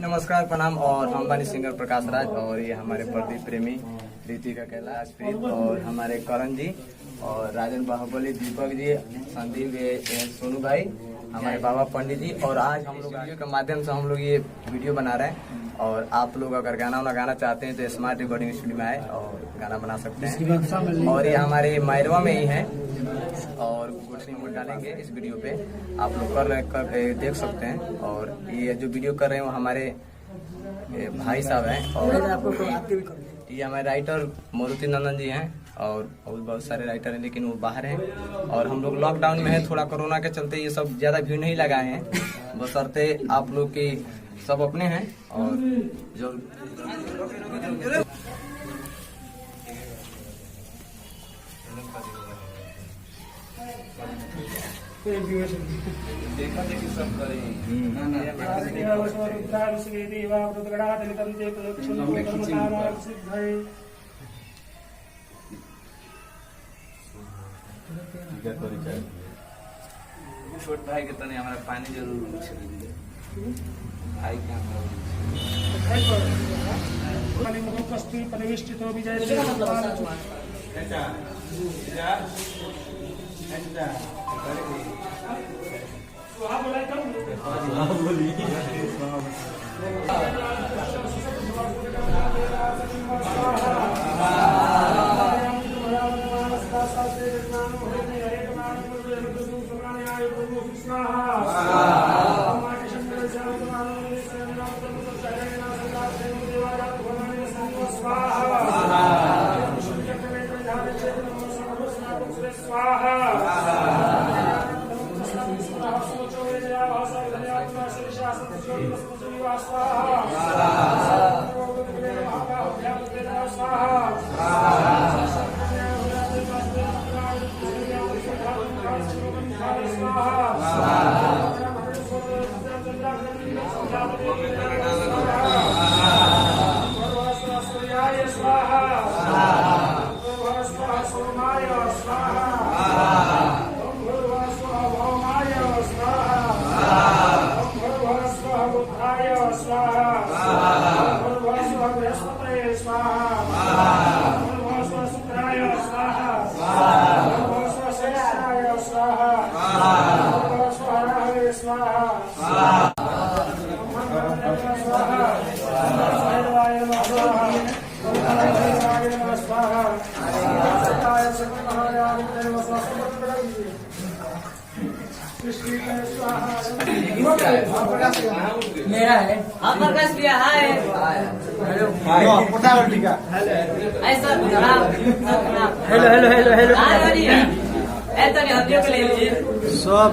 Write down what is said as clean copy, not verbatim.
नमस्कार, प्रणाम। और हम बानी सिंगर प्रकाश राज और ये हमारे प्रदीप प्रेमी, ऋतिका कैलाश प्रीत और हमारे करण जी और राजन बाहुबली, दीपक जी, संदीप, सोनू भाई, हमारे बाबा पंडित जी। और आज हम लोग वीडियो के माध्यम से हम लोग ये वीडियो बना रहे हैं। और आप लोग अगर गाना चाहते हैं तो स्मार्ट रिकॉर्डिंग स्टूडियो में आए और गाना बना सकते हैं। और ये हमारे मायरवा में ही है और कुछ नंबर डालेंगे इस वीडियो पे, आप लोग कर देख सकते हैं। और ये जो वीडियो कर रहे हैं वो हमारे भाई साहब हैं और ये हमारे राइटर मारुति नंदन जी हैं और बहुत सारे राइटर हैं, लेकिन वो बाहर हैं। और हम लोग लॉकडाउन में है, थोड़ा कोरोना के चलते ये सब ज्यादा भीड़ नहीं लगाए हैं, बशर्ते आप लोग की सब अपने हैं। और जो देखा देखी सब करें छोट भाई के तने हमारा पानी जरूर भाई क्या मेरा है आप प्रकाश भैया हाय ऐसा हेलो हेलो हेलो हेलो ऐसा नहीं हम लोग ले लीजिए सब